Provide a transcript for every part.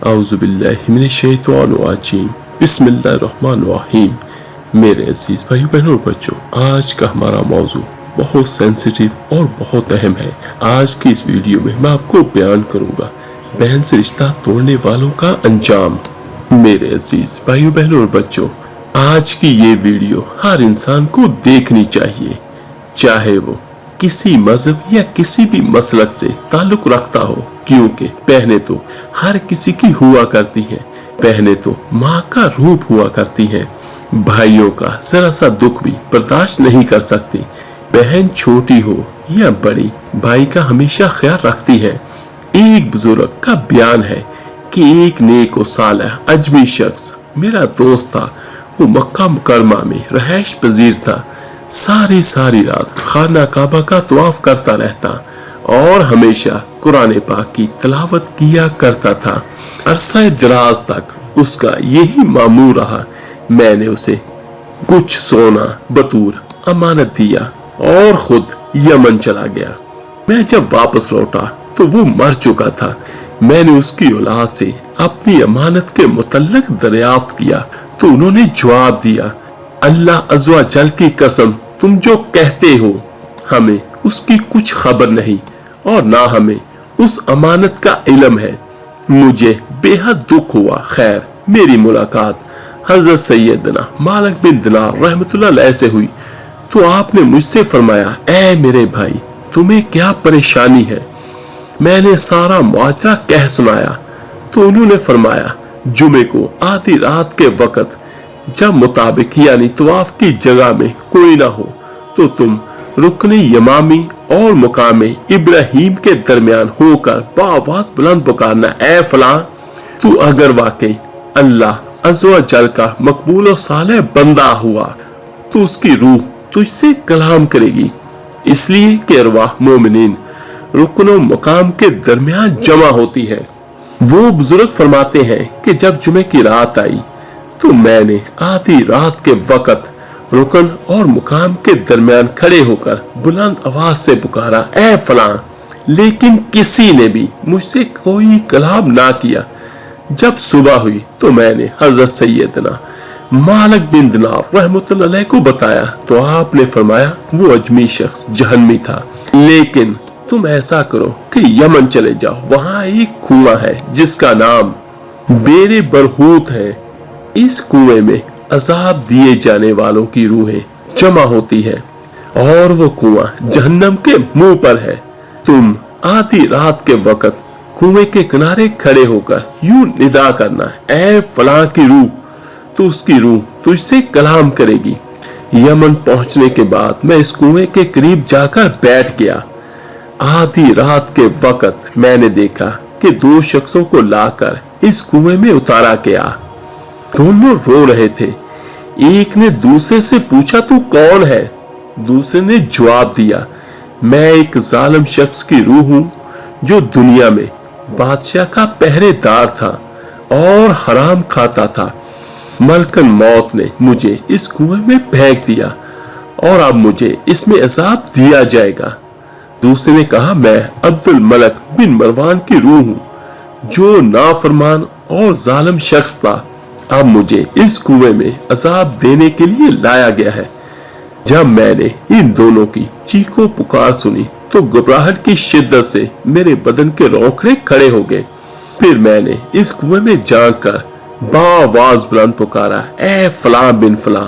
औज़ुबिल्लाहि मिनश्शैतानिर्रजीम बिस्मिल्लाहिर्रहमानिर्रहीम। मेरे अजीज भाइयों बहनों और बच्चों, आज का हमारा मौजू बहुत सेंसिटिव और बहुत अहम है। आज की इस वीडियो में मैं आपको बयान करूंगा बहन से रिश्ता तोड़ने वालों का अंजाम। मेरे अजीज भाइयों बहनों और बच्चों, आज की ये वीडियो हर इंसान को देखनी चाहिए, चाहे वो किसी मजहब या किसी भी मसलक से ताल्लुक रखता हो, क्योंकि बहनें तो हर किसी की हुआ करती हैं। बहनें तो माँ का रूप हुआ करती हैं। भाइयों का जरा सा दुख भी बर्दाश्त नहीं कर सकती। बहन छोटी हो या बड़ी, भाई का हमेशा ख्याल रखती है। एक बुजुर्ग का बयान है कि एक नेक और सालेह अजमी शख्स मेरा दोस्त था। वो मक्का मुकरमा में रहायश पजीर था। सारी रात खाना काबा का तवाफ करता रहता और हमेशा कुरान पाक की तिलावत किया करता था। अरसा दराज तक उसका यही मामूल रहा। मैंने उसे कुछ सोना बतूर अमानत दिया और खुद यमन चला गया। मैं जब वापस लौटा तो वो मर चुका था। मैंने उसकी औलाद से अपनी अमानत के मुतल्लक दरियाफ्त किया तो उन्होंने जवाब दिया, अल्लाह अज़्ज़ व जल की कसम, तुम जो कहते हो हमें उसकी कुछ खबर नहीं और ना हमें उस अमानत का इल्म है। मुझे बेहद दुख हुआ। खैर, मेरी मुलाकात हजरत सैयदना मालिक बिन दिनार रहमतुल्लाह अलैह से हुई तो आपने मुझसे फरमाया, ऐ मेरे भाई, तुम्हें क्या परेशानी है? मैंने सारा मुआवजा कह सुनाया तो उन्होंने फरमाया, जुमे को आधी रात के वक्त जब मुताबिक यानी तवाफ की जगह में कोई ना हो तो तुम रुकने यमामी और मुकामे इब्राहिम के दरमियान होकर बाआवाज बुलंद पुकारना, ऐ फलां, तू अगर वाकई अल्लाह अज़्ज़ व जल का मकबूल और सालेह बंदा हुआ तो उसकी रूह तुझसे कलाम करेगी, इसलिए कि अरवाह मोमिनीन रुकनो मुकाम के दरमियान जमा होती है। वो बुजुर्ग फरमाते हैं कि जब जुमे की रात आई तो मैंने आधी रात के वक्त रुकन और मुकाम के दरमियान खड़े होकर बुलंद आवाज से पुकारा, ऐ फलां, लेकिन किसी ने भी मुझसे कोई कलाम ना किया। जब सुबह हुई तो मैंने हजरत सैयदना मालिक बिन दिनार रहमतुल्लाह अलैह को बताया तो आपने फरमाया, वो अजमी शख्स जहन्नमी था, लेकिन तुम ऐसा करो कि यमन चले जाओ, वहां एक कुआं है जिसका नाम बेरे बरहूत है। इस कुएं में अजाब दिए जाने वालों की रूहें जमा होती है और वो कुआं जहन्नम के मुंह पर है। तुम आधी रात के वक्त कुएं के किनारे खड़े होकर यूं निदा करना, ऐ फलां की रूह, तो उसकी रूह तुझसे कलाम करेगी। यमन पहुंचने के बाद मैं इस कुएं के करीब जाकर बैठ गया। आधी रात के वक्त मैंने देखा कि दो शख्सों को लाकर इस कुएं में उतारा गया। दोनों रो रहे थे। एक ने दूसरे से पूछा, तू कौन है? दूसरे ने जवाब दिया, मैं एक जालिम शख्स की रूह हूं जो दुनिया में बादशाह का पहरेदार था और हराम खाता था। मलकन मौत ने मुझे इस कुएं में फेंक दिया और अब मुझे इसमें अजाब दिया जाएगा। दूसरे ने कहा, मैं अब्दुल मलक बिन मरवान की रूह हूं जो नाफरमान और जालिम शख्स था। अब मुझे इस कुएं में अजाब देने के लिए लाया गया है। जब मैंने इन दोनों की चीखों पुकार सुनी तो घबराहट की शिद्दत से मेरे बदन के रोंकड़े खड़े हो गए। फिर मैंने इस कुएं में जाकर बाआवाज बुलंद पुकारा, ऐ फलां बिन फलां।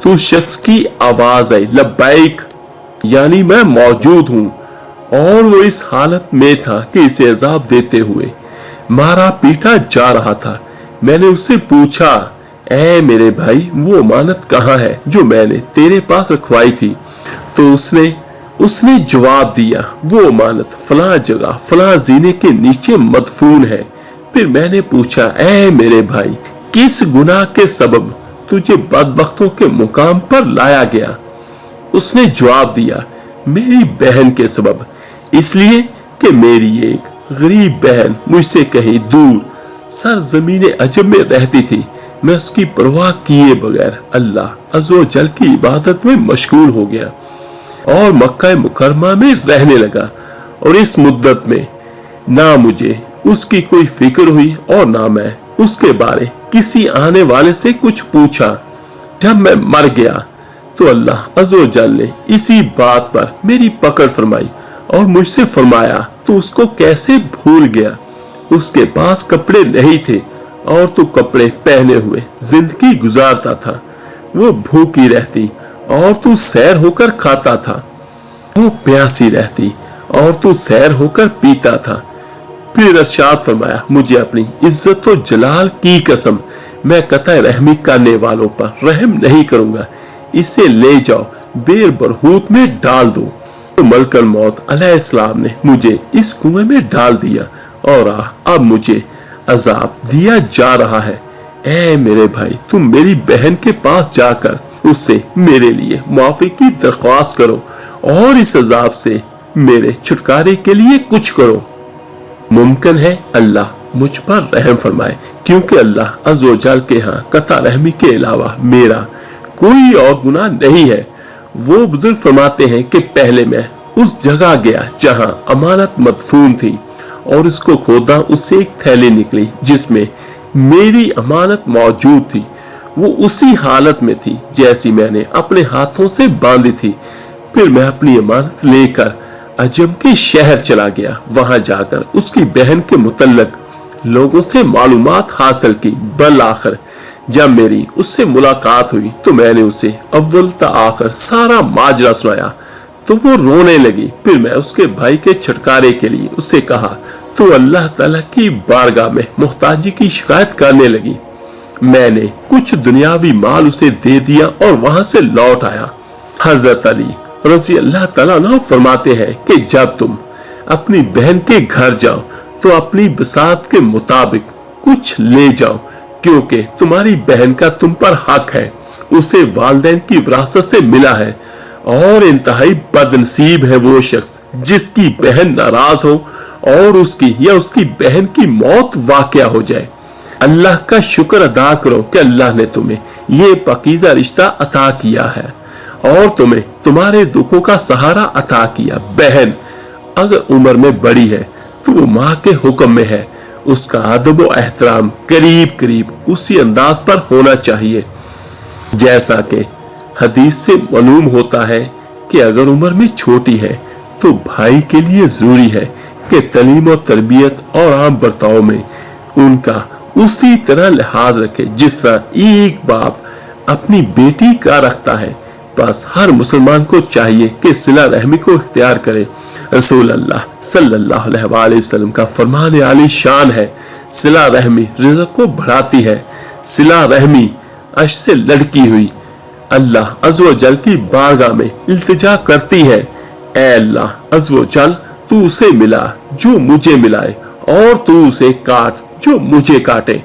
तो उस शख्स की आवाज आई, लब्बैक, यानी मैं मौजूद हूँ। और वो इस हालत में था कि इसे अजाब देते हुए मारा पीटा जा रहा था। मैंने उससे पूछा, ऐ मेरे भाई, वो अमानत कहाँ है जो मैंने तेरे पास रखवाई थी? तो उसने जवाब दिया, वो अमानत फलां जगह फलां जीने के नीचे मदफून है। फिर मैंने पूछा, ऐ मेरे भाई, किस गुनाह के सबब तुझे बदबख्तों के मुकाम पर लाया गया? उसने जवाब दिया, मेरी बहन के सबब, इसलिए कि मेरी एक गरीब बहन मुझसे कहीं दूर सरजमीन अजब में रहती थी। मैं उसकी परवाह किए बगैर अल्लाह अज़्ज़ व जल की इबादत में मशगूल हो गया और मक्का मुकरमा में रहने लगा और इस मुद्दत में ना मुझे उसकी कोई फिक्र हुई और ना मैं उसके बारे किसी आने वाले से कुछ पूछा। जब मैं मर गया तो अल्लाह अज़्ज़ व जल ने इसी बात पर मेरी पकड़ फरमाई और मुझसे फरमाया तो उसको कैसे भूल गया। उसके पास कपड़े नहीं थे और तू कपड़े पहने हुए जिंदगी गुजारता था। वो भूखी रहती और तू सैर होकर खाता था। वो प्यासी रहती और तू सैर होकर पीता था। फिर इरशाद फरमाया, मुझे अपनी इज्जत व जलाल की कसम, मैं कतई रहमी करने वालों पर रहम नहीं करूंगा। इसे ले जाओ, बेर बरहूत में डाल दो। तो मलकल मौत अलैहिस्सलाम ने मुझे इस कुएं में डाल दिया और अब मुझे अजाब दिया जा रहा है। ऐ मेरे भाई, तुम मेरी बहन के पास जाकर उससे मेरे लिए माफी की दरख्वास्त करो और इस अजाब से मेरे छुटकारे के लिए कुछ करो। मुमकिन है अल्लाह मुझ पर रहम फरमाए, क्योंकि अल्लाह अज़्ज़ व जल के यहाँ कता रहमी के अलावा मेरा कोई और गुनाह नहीं है। वो बुजुर्ग फरमाते हैं कि पहले मैं उस जगह गया जहाँ अमानत मदफून थी और उसको खोदा, उससे एक थैली निकली जिसमें मेरी अमानत मौजूद थी। वो उसी हालत में थी जैसी मैंने अपने हाथों से बांधी थी। फिर मैं अपनी अमानत लेकर अजम के शहर चला गया। वहां जाकर उसकी बहन के मुतल्लक लोगों से मालूमात हासिल की। बल आखिर जब मेरी उससे मुलाकात हुई तो मैंने उसे अव्वल ता आखिर सारा माजरा सुनाया तो वो रोने लगी। फिर मैं उसके भाई के छुटकारे के लिए उससे कहा तो अल्लाह ताला की बारगाह में मुहताजी की शिकायत करने लगी। मैंने कुछ दुनियावी माल उसे दे दिया और वहां से लौट आया। हजरत अली रज़ी अल्लाह ताला अन्हु फरमाते हैं कि जब तुम अपनी बहन के घर जाओ तो अपनी बसात के मुताबिक कुछ ले जाओ, क्योंकि तुम्हारी बहन का तुम पर हक है। उसे वालिदैन की विरासत से मिला है और इंतहाई बदनसीब है वो शख्स जिसकी बहन नाराज हो और उसकी या उसकी बहन की मौत वाक़या हो जाए। अल्लाह का शुक्र अदा करो कि अल्लाह ने तुम्हें ये पाकीज़ा रिश्ता अता किया है और तुम्हें तुम्हारे दुखों का सहारा अता किया। बहन अगर उम्र में बड़ी है तो वो माँ के हुक्म में है। उसका अदब व एहतराम करीब करीब उसी अंदाज पर होना चाहिए जैसा कि हदीस से मालूम होता है कि अगर उम्र में छोटी है तो भाई के लिए जरूरी है कि तालीम और तरबियत और आम बर्ताव में उनका उसी तरह लिहाज रखे जिस तरह एक बाप अपनी बेटी का रखता है। बस हर मुसलमान को चाहिए कि सिला रहमी को इख्तियार करे। रसूल अल्लाह सल्लल्लाहु अलैहि वसल्लम का फरमान आली शान है, सिला रहमी रिज़्क़ को बढ़ाती है। सिला रहमी अर्श से लड़की हुई अल्लाह अज़्ज़ व जल की बारगाह में इल्तिजा करती है, ऐ अल्लाह अज़्ज़ व जल तू उसे मिला जो मुझे मिलाए और तू उसे काट जो मुझे काटे।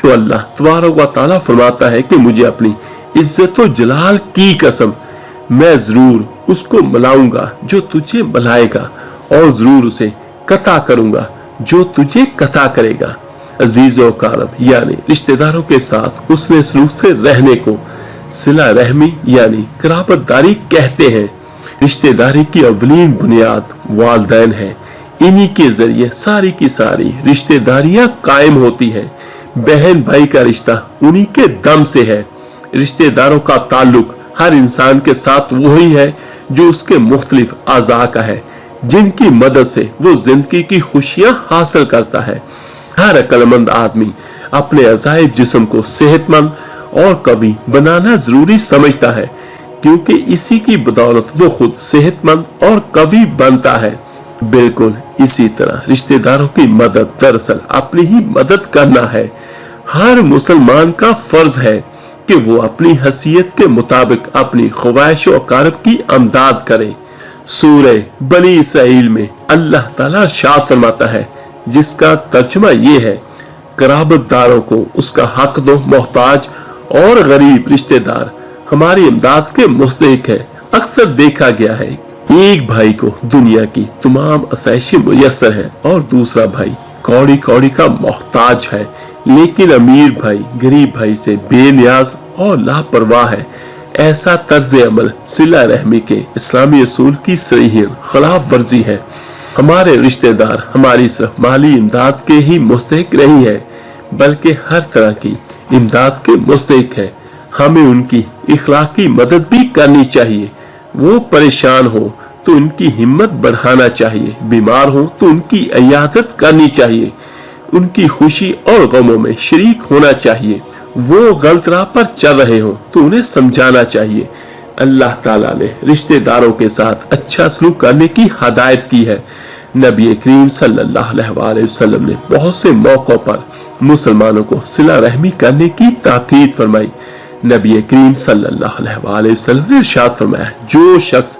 तो अल्लाह तबारक व तआला फरमाता है कि मुझे अपनी इज्जत व जलाल की कसम, मैं जरूर उसको मिलाऊंगा जो तुझे मिलाएगा और जरूर उसे कता करूंगा जो तुझे कता करेगा। अजीज व कारब यानी रिश्तेदारों के साथ हुस्न सलूक से रहने को सिला रहमी यानी कराबतदारी कहते हैं। रिश्तेदारी की अवलीन बुनियाद वालिदैन है। इन्हीं के जरिए सारी की सारी रिश्तेदारियां कायम होती हैं। बहन भाई का रिश्ता उन्हीं के दम से है। रिश्तेदारों का ताल्लुक हर इंसान के साथ वही है जो उसके मुख्तलिफ आज़ा का है, जिनकी मदद से वो जिंदगी की खुशियां हासिल करता है। हर अक्लमंद आदमी अपने अज़ाए जिस्म को सेहतमंद और कवी बनाना जरूरी समझता है, क्योंकि इसी की बदौलत वो खुद सेहतमंद और कवी बनता है। बिल्कुल इसी तरह रिश्तेदारों की मदद दरअसल अपनी ही मदद करना है। हर मुसलमान का फर्ज है कि वो अपनी हैसियत के मुताबिक अपनी ख्वाहिश और कारब की अमदाद करे। सूरह बनी इसराइल में अल्लाह ताला इरशाद फरमाता है, जिसका तर्जुमा ये है, कराबतदारों को उसका हक दो। मोहताज और गरीब रिश्तेदार हमारी इमदाद के मुस्तहिक है। अक्सर देखा गया है एक भाई को दुनिया की तमाम आसाइशें मुयस्सर है और दूसरा भाई कौड़ी कौड़ी का मोहताज है, लेकिन अमीर भाई गरीब भाई से बेनियाज और लापरवाह है। ऐसा तर्ज अमल सिला रहमी के इस्लामी असूल की सरीहन खिलाफ वर्जी है। हमारे रिश्तेदार हमारी सिर्फ माली इमदाद के ही मुस्तहिक नहीं है, बल्कि हर तरह की इमदाद के मुस्तहिक है। हमें उनकी इखलाकी मदद भी करनी चाहिए। वो परेशान हो तो उनकी हिम्मत बढ़ाना चाहिए, बीमार हो तो उनकी इयादत करनी चाहिए, उनकी खुशी और गमों में शरीक होना चाहिए। वो गलत राह पर चल रहे हो तो उन्हें समझाना चाहिए। अल्लाह ताला ने रिश्तेदारों के साथ अच्छा सलूक करने की हदायत की है। नबी करीम सल्लल्लाहु अलैहि वसल्लम ने बहुत से मौकों पर मुसलमानों को सिला रहमी करने की ताकीद फरमाई। नबी करीम सल्लल्लाहु अलैहि वसल्लम ने इरशाद फरमाया, जो शख्स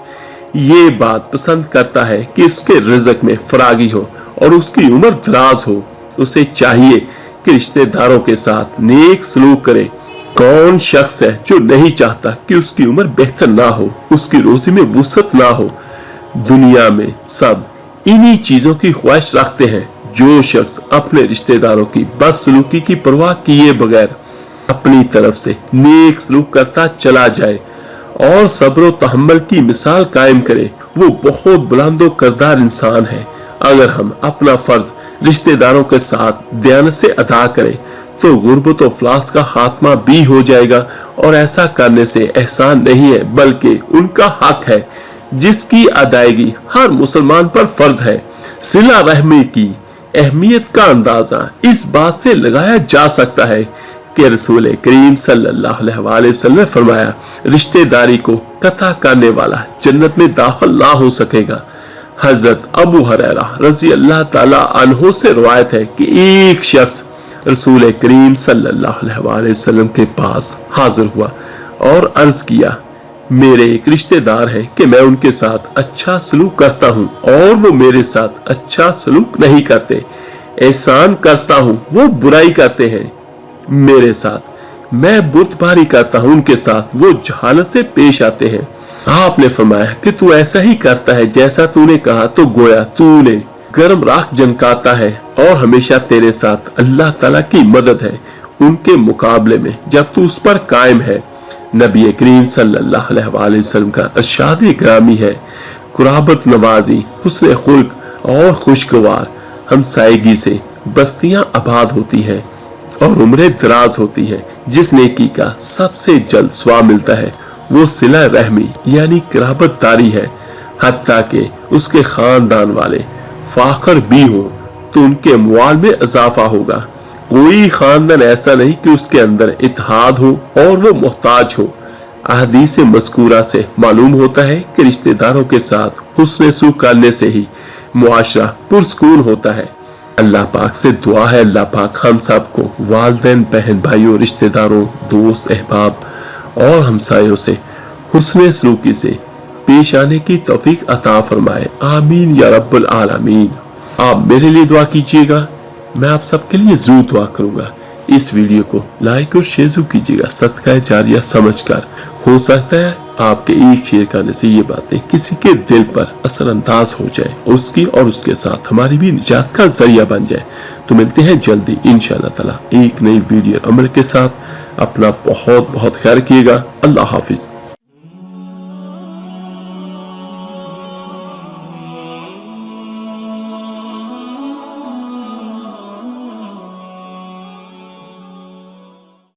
ये बात पसंद करता है कि उसके रिज़्क में फरागी हो और उसकी उम्र दराज हो, उसे चाहिए कि रिश्तेदारों के साथ नेक सलूक करे। कौन शख्स है जो नहीं चाहता कि उसकी उम्र बेहतर ना हो, उसकी रोजी में वुसअत ना हो। दुनिया में सब इन्हीं चीजों की ख्वाहिश रखते हैं। जो शख्स अपने रिश्तेदारों की बदसलूकी की परवाह किए बगैर अपनी तरफ से नेक सलूक करता चला जाए और सब्र तहम्मुल की मिसाल कायम करे, वो बहुत बुलंदो करदार इंसान है। अगर हम अपना फर्ज रिश्तेदारों के साथ दयानत से अदा करें तो गुर्बत और अफलास का खात्मा भी हो जाएगा। और ऐसा करने से एहसान नहीं है बल्कि उनका हक है जिसकी अदायगी हर मुसलमान पर फर्ज है। सिला रहमी की अहमियत का अंदाजा इस बात से लगाया जा सकता है कि रसूल करीम सल्लल्लाहु अलैहि वसल्लम ने फरमाया, रिश्तेदारी को कता करने वाला जन्नत में दाखिल ना हो सकेगा। हजरत अबू हुरैरा रज़ी अल्लाह ताला अन्हु से रवायत है कि एक शख्स रसूल करीम सल्लल्लाहु अलैहि वसल्लम के पास हाजिर हुआ और अर्ज किया, मेरे एक रिश्तेदार हैं कि मैं उनके साथ अच्छा सलूक करता हूँ और वो मेरे साथ अच्छा सलूक नहीं करते। एहसान करता हूँ, वो बुराई करते हैं मेरे साथ। मैं बुर्दबारी करता हूँ उनके साथ, वो जहालत से पेश आते हैं। आपने फरमाया कि तू ऐसा ही करता है जैसा तूने कहा, तो गोया तूने गर्म राख जनकाता है और हमेशा तेरे साथ अल्लाह ताला की मदद है उनके मुकाबले में जब तू उस पर कायम है। नबी करीम सल्लल्लाहु अलैहि वसल्लम का इरशाद ग्रामी है, कुराबत नवाजी, हुस्न खुल्क और खुशगवार हमसायगी से बस्तियां आबाद होती हैं और उम्रें दराज होती हैं। जिस नेकी का सबसे जल्द स्वाब मिलता है वो सिला रहमी यानी कुराबत दारी है। हत्ता के उसके खानदान वाले फाखर भी हो तो उनके अमवाल में इजाफा होगा। कोई खानदान ऐसा नहीं कि उसके अंदर इत्तेहाद हो और वो मोहताज हो। अहदीस मज़कूरा से मालूम होता है कि रिश्तेदारों के साथ हुस्न सलूक करने से ही मुआशरा पुरसकून होता है। अल्लाह पाक से दुआ है, अल्लाह पाक हम सब को वालिदैन, बहन भाइयों, रिश्तेदारों, दोस्त, अहबाब और हमसायों से हुस्न सलूकी से पेश आने की तौफीक अता फरमाए। आमीन या रब्बुल आलमीन। आप मेरे लिए दुआ कीजिएगा, मैं आप सबके लिए जरूर दुआ करूंगा। इस वीडियो को लाइक और शेयर जरूर कीजिएगा, सदका जारिया समझकर। हो सकता है आपके एक शेयर करने से ये बातें किसी के दिल पर असरअंदाज हो जाए, उसकी और उसके साथ हमारी भी निजात का जरिया बन जाए। तो मिलते हैं जल्दी इंशाअल्लाह ताला एक नई वीडियो अमल के साथ। अपना बहुत बहुत ख्याल रखिएगा। अल्लाह हाफिज।